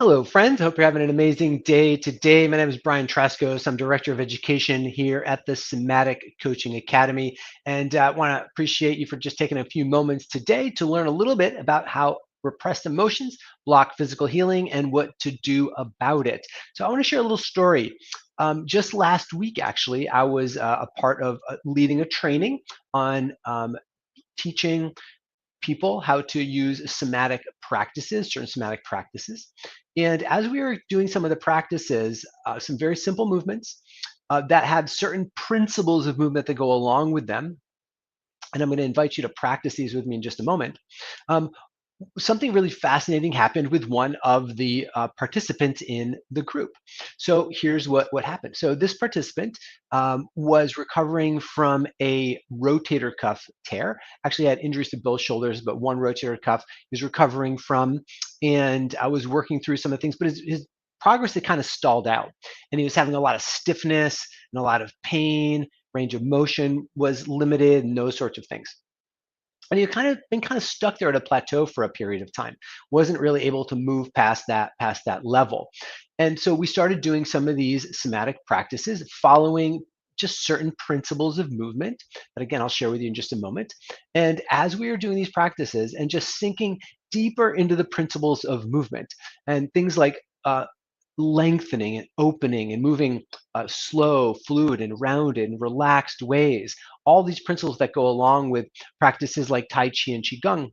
Hello, friends. Hope you're having an amazing day today. My name is Brian Trzaskos. I'm Director of Education here at the Somatic Coaching Academy. And I want to appreciate you for just taking a few moments today to learn a little bit about how repressed emotions block physical healing and what to do about it. So I want to share a little story. Just last week, actually, I was a part of leading a training on teaching people how to use somatic practices, certain somatic practices. And as we were doing some of the practices, some very simple movements that have certain principles of movement that go along with them. And I'm going to invite you to practice these with me in just a moment. Um, Something really fascinating happened with one of the participants in the group. So here's what happened. So this participant was recovering from a rotator cuff tear. Actually had injuries to both shoulders, but one rotator cuff he was recovering from. And I was working through some of the things, but his progress had kind of stalled out. And he was having a lot of stiffness and a lot of pain. Range of motion was limited and those sorts of things. And he kind of been kind of stuck there at a plateau for a period of time, wasn't really able to move past that level. And so we started doing some of these somatic practices following just certain principles of movement that again I'll share with you in just a moment. And as we are doing these practices and just sinking deeper into the principles of movement and things like lengthening and opening and moving slow, fluid, and rounded and relaxed ways. All these principles that go along with practices like Tai Chi and Qigong.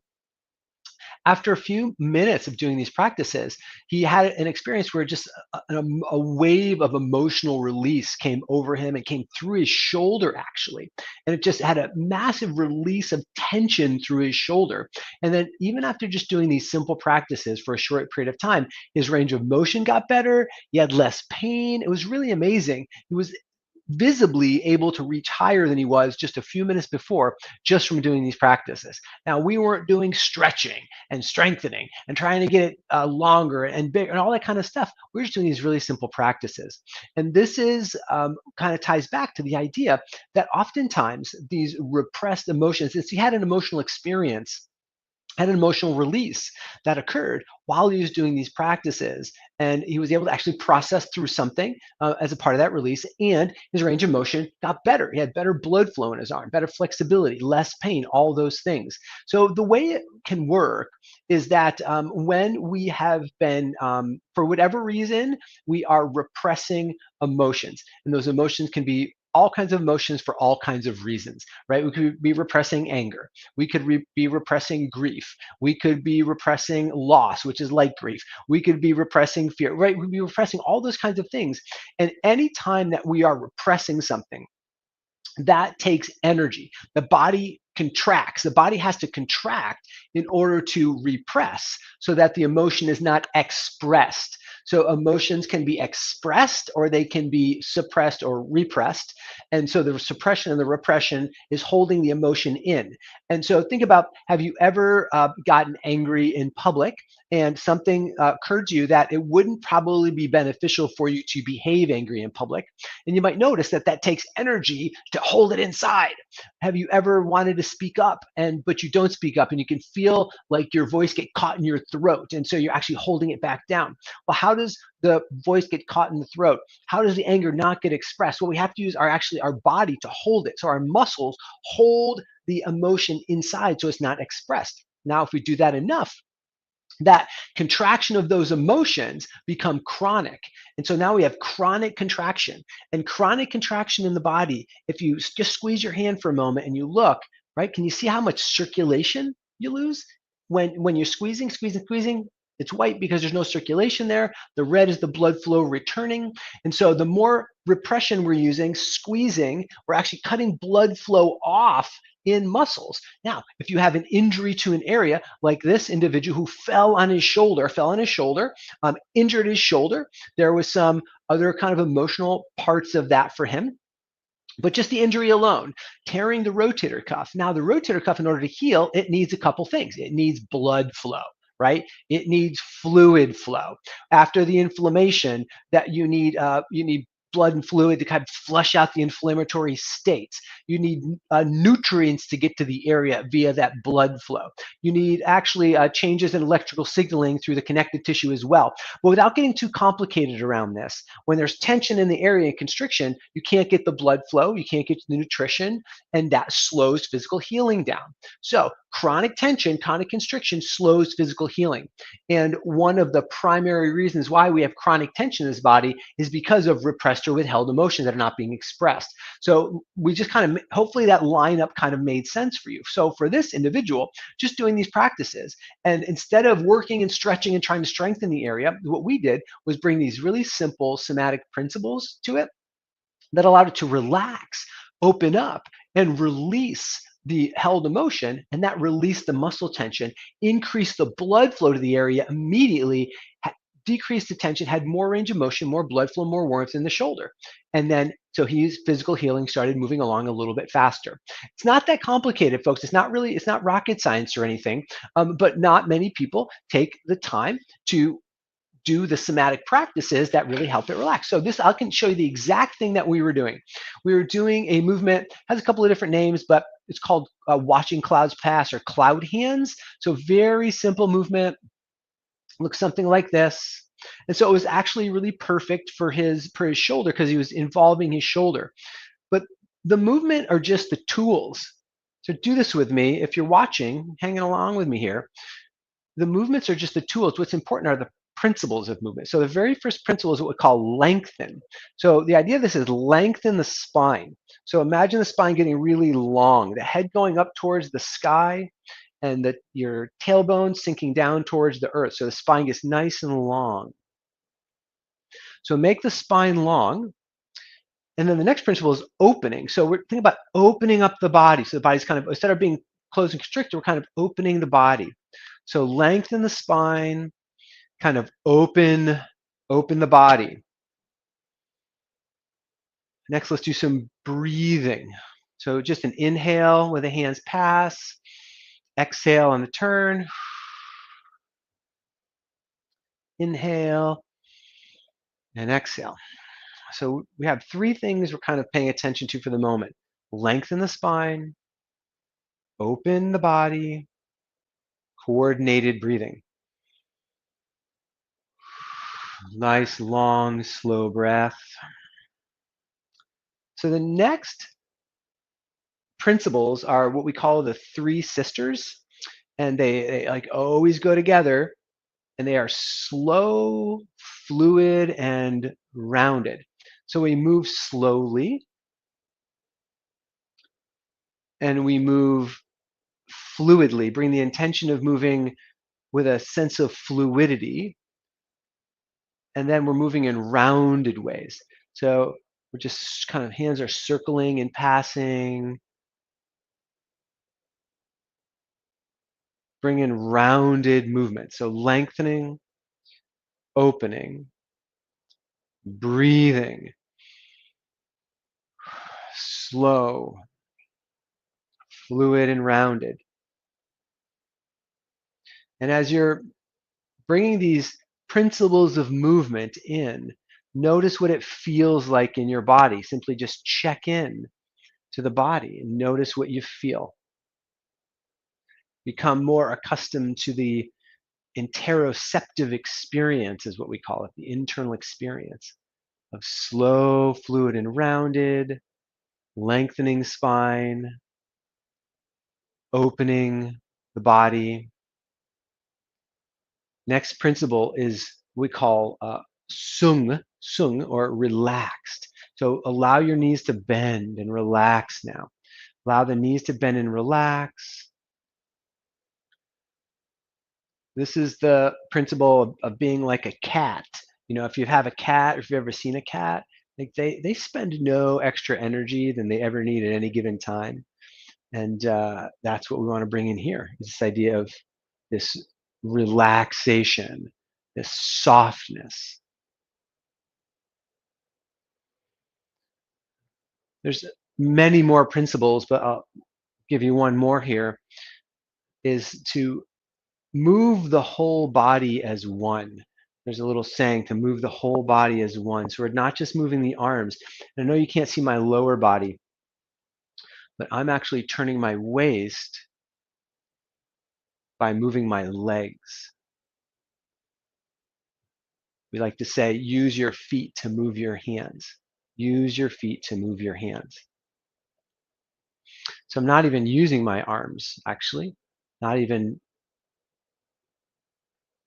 After a few minutes of doing these practices, he had an experience where just a wave of emotional release came over him and came through his shoulder, actually. And it just had a massive release of tension through his shoulder. And then, even after just doing these simple practices for a short period of time, his range of motion got better. He had less pain. It was really amazing. He was visibly able to reach higher than he was just a few minutes before just from doing these practices. Now, we weren't doing stretching and strengthening and trying to get it longer and bigger and all that kind of stuff. We're just doing these really simple practices. And this is kind of ties back to the idea that oftentimes these repressed emotions, since he had an emotional experience, had an emotional release that occurred while he was doing these practices. And he was able to actually process through something as a part of that release. And his range of motion got better. He had better blood flow in his arm, better flexibility, less pain, all those things. So the way it can work is that when we have been, for whatever reason, we are repressing emotions. And those emotions can be all kinds of emotions for all kinds of reasons, right? We could be repressing anger. We could be repressing grief. We could be repressing loss, which is like grief. We could be repressing fear, right? We'd be repressing all those kinds of things. And any time that we are repressing something, that takes energy. The body contracts. The body has to contract in order to repress so that the emotion is not expressed. So emotions can be expressed or they can be suppressed or repressed. And so the suppression and the repression is holding the emotion in. And so think about, have you ever gotten angry in public and something occurred to you that it wouldn't probably be beneficial for you to behave angry in public? And you might notice that that takes energy to hold it inside. Have you ever wanted to speak up but you don't speak up and you can feel like your voice get caught in your throat and so you're actually holding it back down? Well, how does the voice get caught in the throat? How does the anger not get expressed? Well, we have to use our body to hold it. So our muscles hold the emotion inside so it's not expressed. Now, if we do that enough, that contraction of those emotions become chronic. And so now we have chronic contraction. And chronic contraction in the body, if you just squeeze your hand for a moment and you look, right, can you see how much circulation you lose? When you're squeezing, it's white because there's no circulation there. The red is the blood flow returning. And so the more repression we're using, squeezing, we're actually cutting blood flow off in muscles. Now, if you have an injury to an area, like this individual who fell on his shoulder, injured his shoulder, there was some other kind of emotional parts of that for him. But just the injury alone, tearing the rotator cuff. Now, the rotator cuff, in order to heal, it needs a couple things. It needs blood flow, right? It needs fluid flow. After the inflammation, that you need blood and fluid to kind of flush out the inflammatory states. You need nutrients to get to the area via that blood flow. You need actually changes in electrical signaling through the connective tissue as well. But without getting too complicated around this, when there's tension in the area and constriction, you can't get the blood flow, you can't get the nutrition, and that slows physical healing down. So chronic tension, chronic constriction slows physical healing. And one of the primary reasons why we have chronic tension in this body is because of repressed or withheld emotions that are not being expressed. So we just kind of, hopefully that lineup kind of made sense for you. So for this individual, just doing these practices, and instead of working and stretching and trying to strengthen the area, what we did was bring these really simple somatic principles to it that allowed it to relax, open up, and release the held emotion, and that released the muscle tension, increased the blood flow to the area immediately, decreased the tension, had more range of motion, more blood flow, more warmth in the shoulder. And then, so his physical healing started moving along a little bit faster. It's not that complicated, folks. It's not rocket science or anything, but not many people take the time to do the somatic practices that really help it relax. So this, I can show you the exact thing that we were doing. We were doing a movement, has a couple of different names, but it's called watching clouds pass or cloud hands. So very simple movement, looks something like this. And so it was actually really perfect for his shoulder because he was involving his shoulder. But the movement are just the tools. So do this with me. If you're watching, hanging along with me here, the movements are just the tools. What's important are the principles of movement. So the very first principle is what we call lengthen. So the idea of this is lengthen the spine. So imagine the spine getting really long, the head going up towards the sky, and your tailbone sinking down towards the earth. So the spine gets nice and long. So make the spine long. And then the next principle is opening. So we're thinking about opening up the body. So the body's kind of, instead of being closed and constricted, we're kind of opening the body. So lengthen the spine, kind of open the body. Next, let's do some breathing. So just an inhale where the hands pass, exhale on the turn. Inhale and exhale. So we have three things we're kind of paying attention to for the moment. Lengthen the spine, open the body, coordinated breathing. Nice, long, slow breath. So the next principles are what we call the three sisters, and they like always go together, and they are slow, fluid, and rounded. So we move slowly, and we move fluidly, bring the intention of moving with a sense of fluidity, and then we're moving in rounded ways. So we're just kind of, hands are circling and passing, bring in rounded movement. So lengthening, opening, breathing, slow, fluid, and rounded. And as you're bringing these principles of movement in, notice what it feels like in your body. Simply just check in to the body and notice what you feel. Become more accustomed to the interoceptive experience, is what we call it, the internal experience of slow, fluid, and rounded, lengthening spine, opening the body. Next principle is we call sung, or relaxed. So allow your knees to bend and relax now. Allow the knees to bend and relax. This is the principle of being like a cat. You know, if you have a cat, or if you've ever seen a cat, like they spend no extra energy than they ever need at any given time. And that's what we want to bring in here, is this idea of this relaxation, this softness. There's many more principles, but I'll give you one more here, is to move the whole body as one. There's a little saying to move the whole body as one. So we're not just moving the arms. And I know you can't see my lower body, but I'm actually turning my waist by moving my legs. We like to say, use your feet to move your hands. Use your feet to move your hands. So I'm not even using my arms, actually. Not even,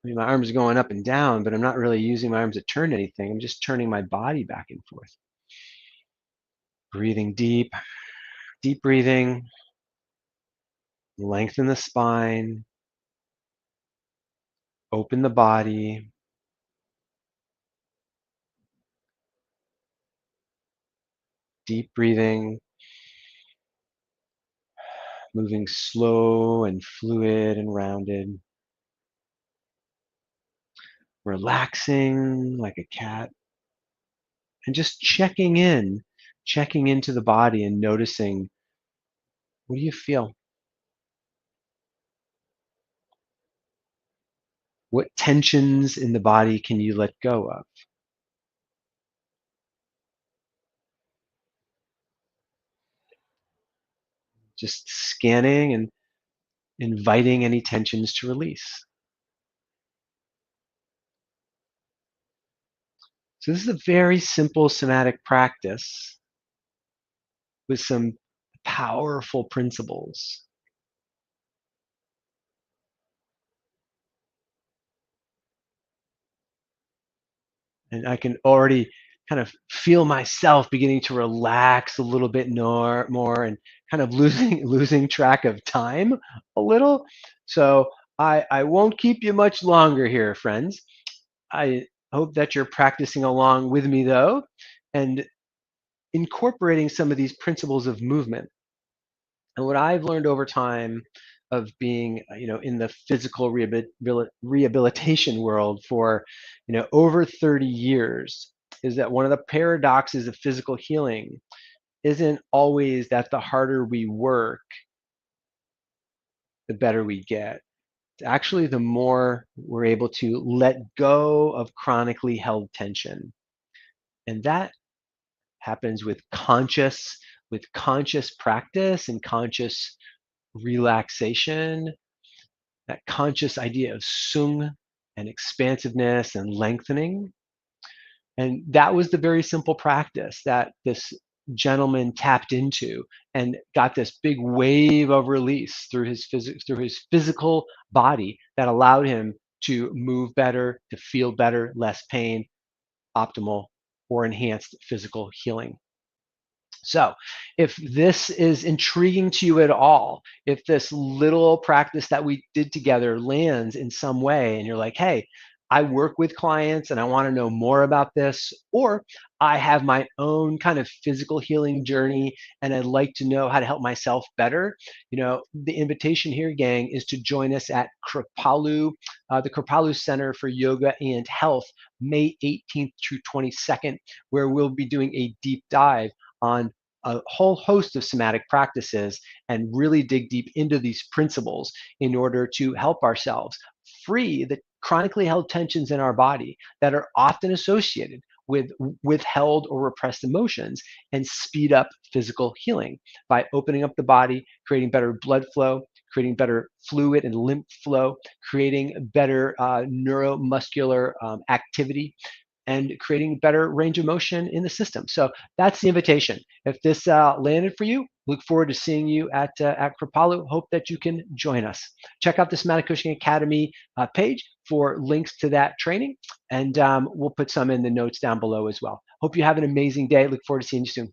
I mean, my arms are going up and down, but I'm not really using my arms to turn anything. I'm just turning my body back and forth. Breathing deep, deep breathing. Lengthen the spine. Open the body. Deep breathing. Moving slow and fluid and rounded. Relaxing like a cat. And just checking into the body and noticing, what do you feel? What tensions in the body can you let go of? Just scanning and inviting any tensions to release. So this is a very simple somatic practice with some powerful principles. And I can already kind of feel myself beginning to relax a little bit more and kind of losing track of time a little. So I won't keep you much longer here, friends. I hope that you're practicing along with me though, and incorporating some of these principles of movement. And what I've learned over time of being, in the physical rehabilitation world for, over 30 years is that one of the paradoxes of physical healing isn't always that the harder we work, the better we get. It's actually the more we're able to let go of chronically held tension. And that happens with conscious practice and conscious relaxation, that conscious idea of sung and expansiveness and lengthening. And that was the very simple practice that this gentleman tapped into and got this big wave of release through his physical body that allowed him to move better, to feel better, less pain, optimal or enhanced physical healing. So, if this is intriguing to you at all, if this little practice that we did together lands in some way, and you're like, hey, I work with clients and I want to know more about this, or I have my own kind of physical healing journey and I'd like to know how to help myself better, the invitation here, gang, is to join us at the Kripalu Center for Yoga and Health, May 18th through 22nd, where we'll be doing a deep dive on a whole host of somatic practices and really dig deep into these principles in order to help ourselves free the chronically held tensions in our body that are often associated with withheld or repressed emotions and speed up physical healing by opening up the body, creating better blood flow, creating better fluid and lymph flow, creating better neuromuscular activity, and creating better range of motion in the system. So that's the invitation. If this landed for you, look forward to seeing you at Kripalu. Hope that you can join us. Check out the Somatic Coaching Academy page for links to that training, and we'll put some in the notes down below as well. Hope you have an amazing day. Look forward to seeing you soon.